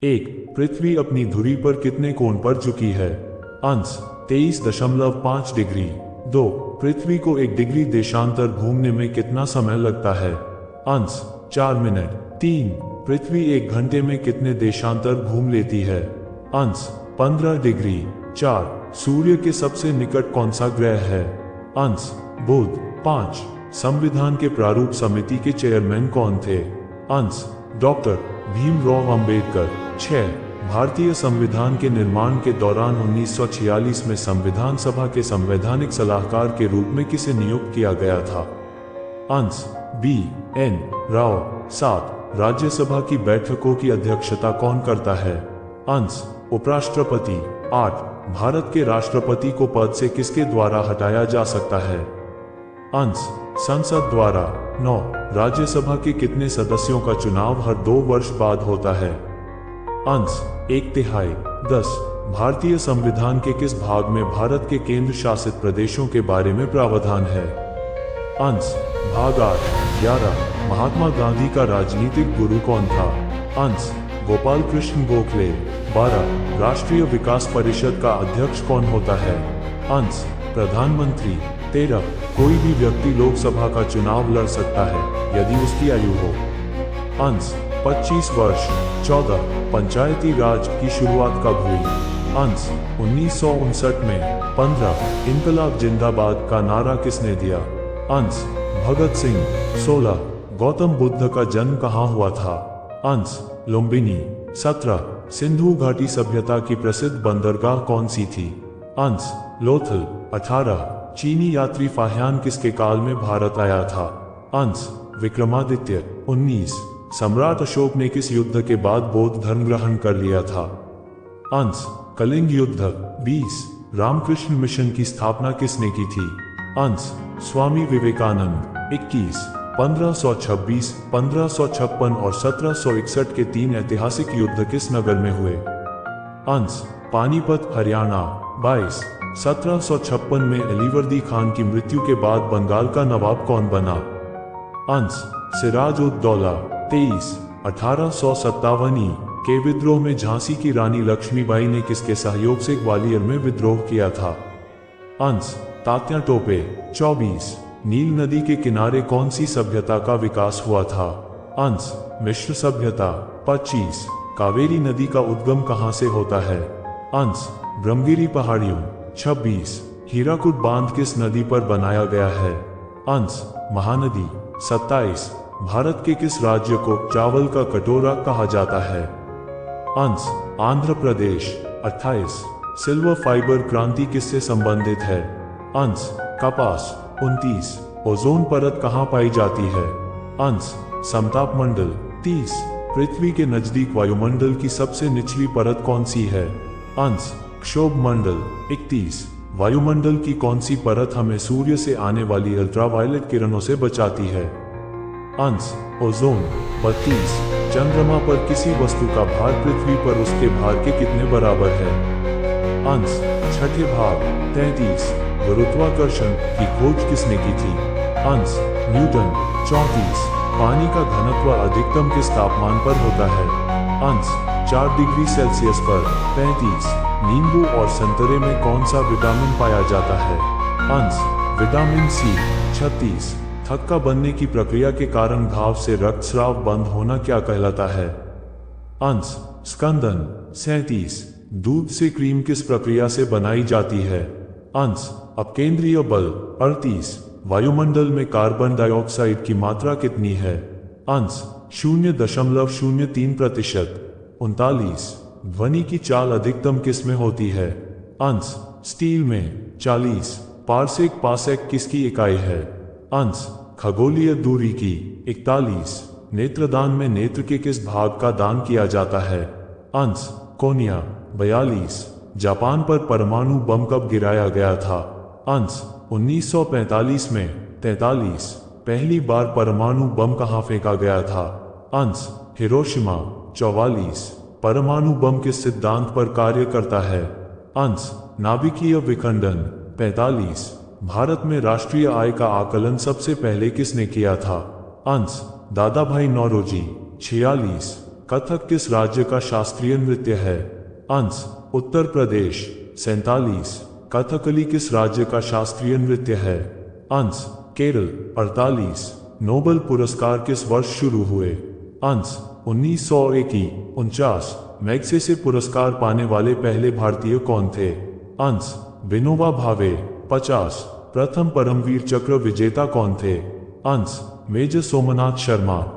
एक, पृथ्वी अपनी धुरी पर कितने कोण पर झुकी है? अंश 23.5 डिग्री। 2, पृथ्वी को 1 डिग्री देशांतर घूमने में कितना समय लगता है? अंश 4 मिनट। 3, पृथ्वी 1 घंटे में कितने देशांतर घूम लेती है? अंश 15 डिग्री। 4, सूर्य के सबसे निकट कौन सा ग्रह है? अंश बुध। 5, संविधान के प्रारूप समिति के चेयरमैन कौन थे? अंश डॉक्टर भीमराव अंबेडकर। 6, भारतीय संविधान के निर्माण के दौरान 1946 में संविधान सभा के संवैधानिक सलाहकार के रूप में किसे नियुक्त किया गया था? अंश बी एन राव। 7, राज्यसभा की बैठकों की अध्यक्षता कौन करता है? अंश उपराष्ट्रपति। 8, भारत के राष्ट्रपति को पद से किसके द्वारा हटाया जा सकता है? अंश संसद द्वारा। 9, राज्यसभा के कितने सदस्यों का चुनाव हर 2 वर्ष बाद होता है? अंश 1/3। 10, भारतीय संविधान के किस भाग में भारत के केंद्र शासित प्रदेशों के बारे में प्रावधान है? अंश भाग 8। 11, महात्मा गांधी का राजनीतिक गुरु कौन था? अंश गोपाल कृष्ण गोखले। 12, राष्ट्रीय विकास परिषद का अध्यक्ष कौन होता है? अंश प्रधानमंत्री। 13, कोई भी व्यक्ति लोकसभा का चुनाव लड़ सकता है यदि उसकी आयु हो। अंश 25 वर्ष। 14, पंचायती राज की शुरुआत कब हुई? अंश 1959 में। 15, इनकलाब जिंदाबाद का नारा किसने दिया? अंश भगत सिंह। 16, गौतम बुद्ध का जन्म कहाँ हुआ था? अंश लुम्बिनी। 17, सिंधु घाटी सभ्यता की प्रसिद्ध बंदरगाह कौन सी थी? अंश लोथल। 18, चीनी यात्री फाह्यान किसके काल में भारत आया था? अंश विक्रमादित्य। 19, सम्राट अशोक ने किस युद्ध के बाद बौद्ध धर्म ग्रहण कर लिया था? अंश कलिंग युद्ध। 20, रामकृष्ण मिशन की स्थापना किसने की थी? अंश स्वामी विवेकानंद। 21, 1526, 1556 और 1761 के 3 ऐतिहासिक युद्ध किस नगर में हुए? अंश पानीपत हरियाणा। 22, 1756 में अलीवर्दी खान की मृत्यु के बाद बंगाल का नवाब कौन बना? अंश सिराज उद दौला। 23, 1857 के विद्रोह में झांसी की रानी लक्ष्मीबाई ने किसके सहयोग से ग्वालियर में विद्रोह किया था? अंश तात्या टोपे। 24, नील नदी के किनारे कौन सी सभ्यता का विकास हुआ था? अंश मिश्र सभ्यता। 25, कावेरी नदी का उद्गम कहाँ से होता है? अंश ब्रह्मगिरी पहाड़ियों। 26, हीराकुद बांध किस नदी पर बनाया गया है? अंश महानदी। 27, भारत के किस राज्य को चावल का कटोरा कहा जाता है? अंश आंध्र प्रदेश। 28, सिल्वर फाइबर क्रांति किससे संबंधित है? अंश कपास। 29, ओजोन परत कहाँ पाई जाती है? अंश समताप मंडल। 30, पृथ्वी के नजदीक वायुमंडल की सबसे निचली परत कौन सी है? अंश क्षोभ मंडल। 31, वायुमंडल की कौन सी परत हमें सूर्य से आने वाली अल्ट्रावायलेट किरणों से बचाती है? अंश ओजोन। 32, चंद्रमा पर किसी वस्तु का भार पृथ्वी पर उसके भार के कितने बराबर है? अंश छठे भाग। 33, गुरुत्वाकर्षण की खोज किसने की थी? अंश न्यूटन। 34, पानी का घनत्व अधिकतम किस तापमान पर होता है? अंश 4 डिग्री सेल्सियस पर। 35, नींबू और संतरे में कौन सा विटामिन पाया जाता है? अंश विटामिन सी। 36, थक्का बनने की प्रक्रिया के कारण घाव से रक्तस्राव बंद होना क्या कहलाता है? अंश स्कंदन। 37, दूध से क्रीम किस प्रक्रिया से बनाई जाती है? अंश अपकेंद्रीय बल। 38, वायुमंडल में कार्बन डाइऑक्साइड की मात्रा कितनी है? अंश 0.03%। 39, ध्वनि की चाल अधिकतम किस में होती है? अंश स्टील में। 40, पार्सेक किसकी इकाई है? अंश खगोलीय दूरी की। 41, नेत्रदान में नेत्र के किस भाग का दान किया जाता है? अंश कोनिया। 42, जापान पर परमाणु बम कब गिराया गया था? अंश 1945 में। 43, पहली बार परमाणु बम कहाँ फेंका गया था? अंश हिरोशिमा। 44, परमाणु बम किस सिद्धांत पर कार्य करता है? अंश नाभिकीय विखंडन। 45, भारत में राष्ट्रीय आय का आकलन सबसे पहले किसने किया था? अंश दादाभाई नौरोजी। 46, कथक किस राज्य का शास्त्रीय नृत्य है? अंश उत्तर प्रदेश 47। कथकली किस राज्य का शास्त्रीय नृत्य है? अंश केरल 48। नोबेल पुरस्कार किस वर्ष शुरू हुए? अंश 1901। 49। मैग्सेसे पुरस्कार पाने वाले पहले भारतीय कौन थे? अंश विनोबा भावे 50। प्रथम परमवीर चक्र विजेता कौन थे? अंश मेजर सोमनाथ शर्मा